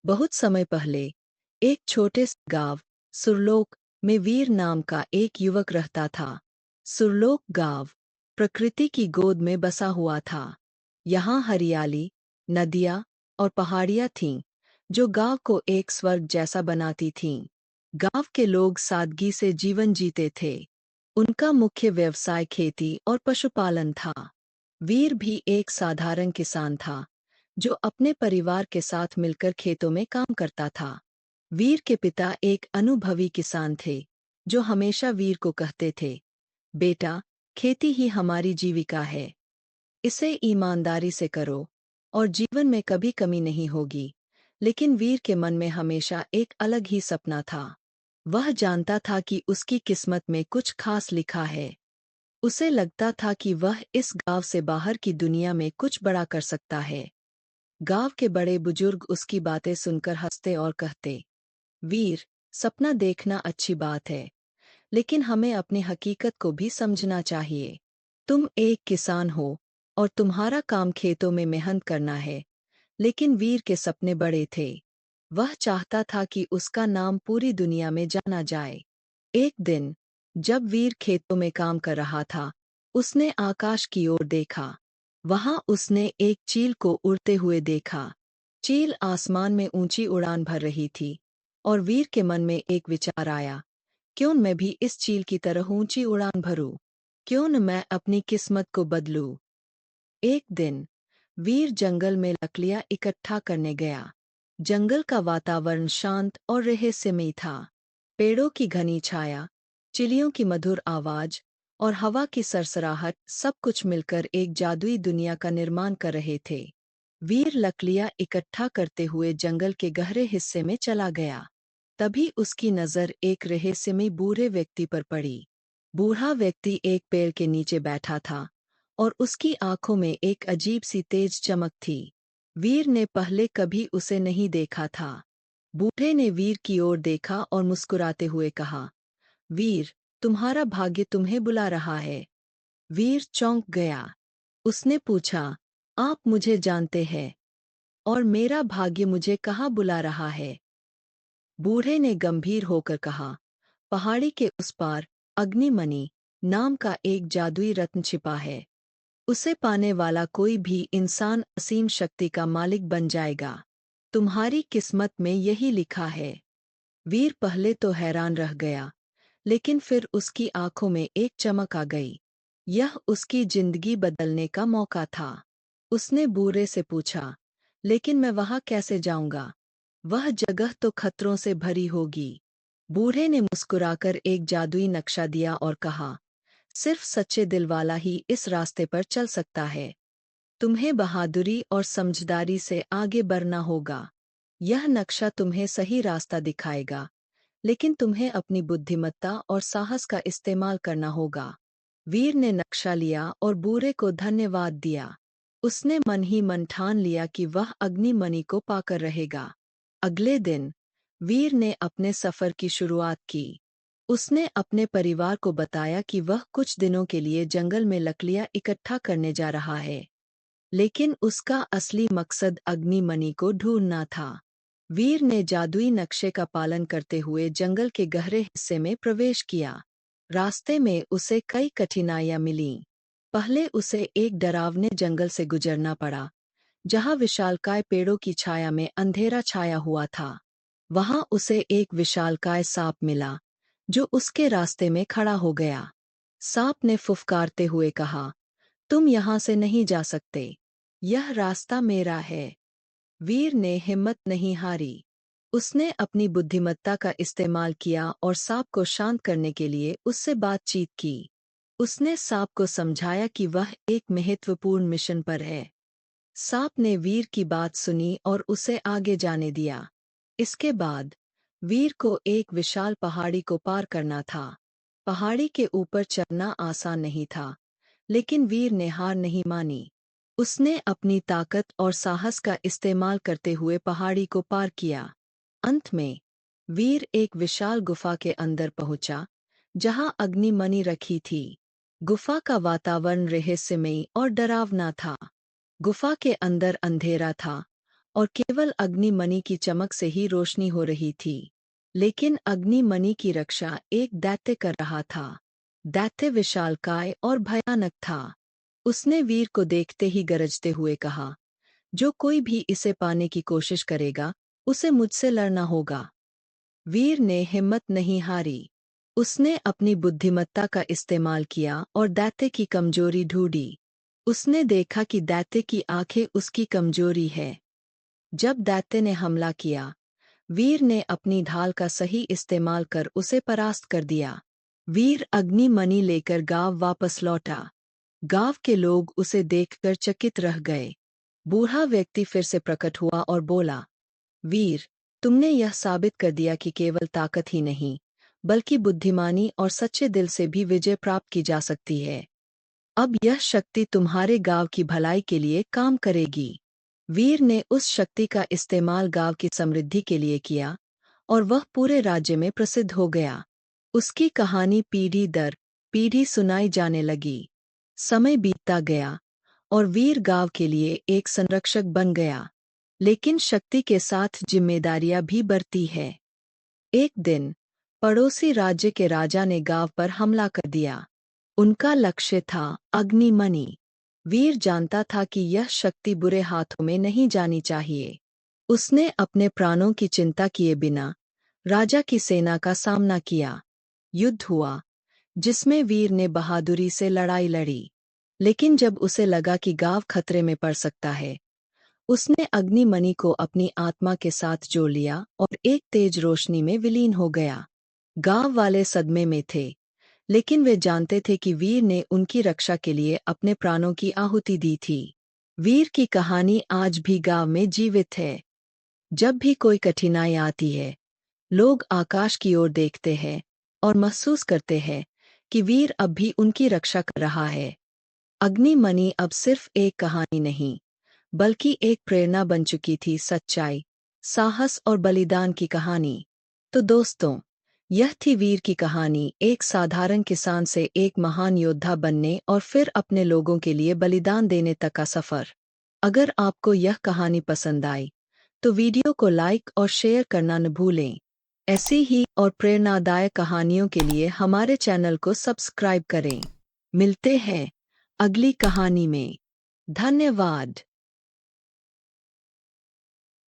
बहुत समय पहले एक छोटे से गांव सुरलोक में वीर नाम का एक युवक रहता था। सुरलोक गांव प्रकृति की गोद में बसा हुआ था। यहाँ हरियाली, नदियाँ और पहाड़ियाँ थीं, जो गांव को एक स्वर्ग जैसा बनाती थीं। गांव के लोग सादगी से जीवन जीते थे। उनका मुख्य व्यवसाय खेती और पशुपालन था। वीर भी एक साधारण किसान था, जो अपने परिवार के साथ मिलकर खेतों में काम करता था। वीर के पिता एक अनुभवी किसान थे, जो हमेशा वीर को कहते थे, बेटा, खेती ही हमारी जीविका है। इसे ईमानदारी से करो और जीवन में कभी कमी नहीं होगी। लेकिन वीर के मन में हमेशा एक अलग ही सपना था। वह जानता था कि उसकी किस्मत में कुछ खास लिखा है। उसे लगता था कि वह इस गांव से बाहर की दुनिया में कुछ बड़ा कर सकता है। गांव के बड़े बुजुर्ग उसकी बातें सुनकर हंसते और कहते, वीर, सपना देखना अच्छी बात है, लेकिन हमें अपनी हकीकत को भी समझना चाहिए। तुम एक किसान हो और तुम्हारा काम खेतों में मेहनत करना है। लेकिन वीर के सपने बड़े थे। वह चाहता था कि उसका नाम पूरी दुनिया में जाना जाए। एक दिन, जब वीर खेतों में काम कर रहा था, उसने आकाश की ओर देखा। वहां उसने एक चील को उड़ते हुए देखा। चील आसमान में ऊंची उड़ान भर रही थी, और वीर के मन में एक विचार आया, क्यों न मैं भी इस चील की तरह ऊंची उड़ान भरूं? क्यों न मैं अपनी किस्मत को बदलूं? एक दिन वीर जंगल में लकड़ियां इकट्ठा करने गया। जंगल का वातावरण शांत और रहस्यमयी था। पेड़ों की घनी छाया, चिड़ियों की मधुर आवाज और हवा की सरसराहट सब कुछ मिलकर एक जादुई दुनिया का निर्माण कर रहे थे। वीर लकड़ियां इकट्ठा करते हुए जंगल के गहरे हिस्से में चला गया। तभी उसकी नजर एक रहस्यमयी बूढ़े व्यक्ति पर पड़ी। बूढ़ा व्यक्ति एक पेड़ के नीचे बैठा था, और उसकी आंखों में एक अजीब सी तेज चमक थी। वीर ने पहले कभी उसे नहीं देखा था। बूढ़े ने वीर की ओर देखा और मुस्कुराते हुए कहा, वीर, तुम्हारा भाग्य तुम्हें बुला रहा है। वीर चौंक गया। उसने पूछा, आप मुझे जानते हैं? और मेरा भाग्य मुझे कहाँ बुला रहा है? बूढ़े ने गंभीर होकर कहा, पहाड़ी के उस पार अग्निमणि नाम का एक जादुई रत्न छिपा है। उसे पाने वाला कोई भी इंसान असीम शक्ति का मालिक बन जाएगा। तुम्हारी किस्मत में यही लिखा है। वीर पहले तो हैरान रह गया, लेकिन फिर उसकी आंखों में एक चमक आ गई। यह उसकी जिंदगी बदलने का मौका था। उसने बूढ़े से पूछा, लेकिन मैं वहां कैसे जाऊंगा? वह जगह तो खतरों से भरी होगी। बूढ़े ने मुस्कुराकर एक जादुई नक्शा दिया और कहा, सिर्फ सच्चे दिल वाला ही इस रास्ते पर चल सकता है। तुम्हें बहादुरी और समझदारी से आगे बढ़ना होगा। यह नक्शा तुम्हें सही रास्ता दिखाएगा, लेकिन तुम्हें अपनी बुद्धिमत्ता और साहस का इस्तेमाल करना होगा। वीर ने नक्शा लिया और बूढ़े को धन्यवाद दिया। उसने मन ही मन ठान लिया कि वह अग्निमणि को पाकर रहेगा। अगले दिन वीर ने अपने सफर की शुरुआत की। उसने अपने परिवार को बताया कि वह कुछ दिनों के लिए जंगल में लकड़ियां इकट्ठा करने जा रहा है, लेकिन उसका असली मकसद अग्निमणि को ढूंढना था। वीर ने जादुई नक्शे का पालन करते हुए जंगल के गहरे हिस्से में प्रवेश किया। रास्ते में उसे कई कठिनाइयां मिलीं। पहले उसे एक डरावने जंगल से गुजरना पड़ा, जहां विशालकाय पेड़ों की छाया में अंधेरा छाया हुआ था। वहां उसे एक विशालकाय सांप मिला, जो उसके रास्ते में खड़ा हो गया। सांप ने फुफकारते हुए कहा, तुम यहाँ से नहीं जा सकते। यह रास्ता मेरा है। वीर ने हिम्मत नहीं हारी। उसने अपनी बुद्धिमत्ता का इस्तेमाल किया और सांप को शांत करने के लिए उससे बातचीत की। उसने सांप को समझाया कि वह एक महत्वपूर्ण मिशन पर है। सांप ने वीर की बात सुनी और उसे आगे जाने दिया। इसके बाद वीर को एक विशाल पहाड़ी को पार करना था। पहाड़ी के ऊपर चढ़ना आसान नहीं था, लेकिन वीर ने हार नहीं मानी। उसने अपनी ताकत और साहस का इस्तेमाल करते हुए पहाड़ी को पार किया। अंत में वीर एक विशाल गुफा के अंदर पहुंचा, जहां अग्निमणि रखी थी। गुफा का वातावरण रहस्यमयी और डरावना था। गुफा के अंदर अंधेरा था, और केवल अग्निमणि की चमक से ही रोशनी हो रही थी। लेकिन अग्निमणि की रक्षा एक दैत्य कर रहा था। दैत्य विशालकाय और भयानक था। उसने वीर को देखते ही गरजते हुए कहा, जो कोई भी इसे पाने की कोशिश करेगा, उसे मुझसे लड़ना होगा। वीर ने हिम्मत नहीं हारी। उसने अपनी बुद्धिमत्ता का इस्तेमाल किया और दैत्य की कमजोरी ढूंढी। उसने देखा कि दैत्य की आंखें उसकी कमजोरी है। जब दैत्य ने हमला किया, वीर ने अपनी ढाल का सही इस्तेमाल कर उसे परास्त कर दिया। वीर अग्निमणि लेकर गांव वापस लौटा। गांव के लोग उसे देखकर चकित रह गए। बूढ़ा व्यक्ति फिर से प्रकट हुआ और बोला, वीर, तुमने यह साबित कर दिया कि केवल ताकत ही नहीं, बल्कि बुद्धिमानी और सच्चे दिल से भी विजय प्राप्त की जा सकती है। अब यह शक्ति तुम्हारे गांव की भलाई के लिए काम करेगी। वीर ने उस शक्ति का इस्तेमाल गांव की समृद्धि के लिए किया और वह पूरे राज्य में प्रसिद्ध हो गया। उसकी कहानी पीढ़ी दर पीढ़ी सुनाई जाने लगी। समय बीतता गया और वीर गांव के लिए एक संरक्षक बन गया। लेकिन शक्ति के साथ जिम्मेदारियां भी बढ़ती है। एक दिन पड़ोसी राज्य के राजा ने गांव पर हमला कर दिया। उनका लक्ष्य था अग्निमणि। वीर जानता था कि यह शक्ति बुरे हाथों में नहीं जानी चाहिए। उसने अपने प्राणों की चिंता किए बिना राजा की सेना का सामना किया। युद्ध हुआ, जिसमें वीर ने बहादुरी से लड़ाई लड़ी। लेकिन जब उसे लगा कि गांव खतरे में पड़ सकता है, उसने अग्निमणि को अपनी आत्मा के साथ जोड़ लिया और एक तेज रोशनी में विलीन हो गया। गांव वाले सदमे में थे, लेकिन वे जानते थे कि वीर ने उनकी रक्षा के लिए अपने प्राणों की आहुति दी थी। वीर की कहानी आज भी गांव में जीवित है। जब भी कोई कठिनाई आती है, लोग आकाश की ओर देखते हैं और महसूस करते हैं कि वीर अब भी उनकी रक्षा कर रहा है। अग्निमणि अब सिर्फ एक कहानी नहीं, बल्कि एक प्रेरणा बन चुकी थी, सच्चाई, साहस और बलिदान की कहानी। तो दोस्तों, यह थी वीर की कहानी, एक साधारण किसान से एक महान योद्धा बनने और फिर अपने लोगों के लिए बलिदान देने तक का सफर। अगर आपको यह कहानी पसंद आई, तो वीडियो को लाइक और शेयर करना न भूलें। ऐसी ही और प्रेरणादायक कहानियों के लिए हमारे चैनल को सब्सक्राइब करें। मिलते हैं अगली कहानी में। धन्यवाद।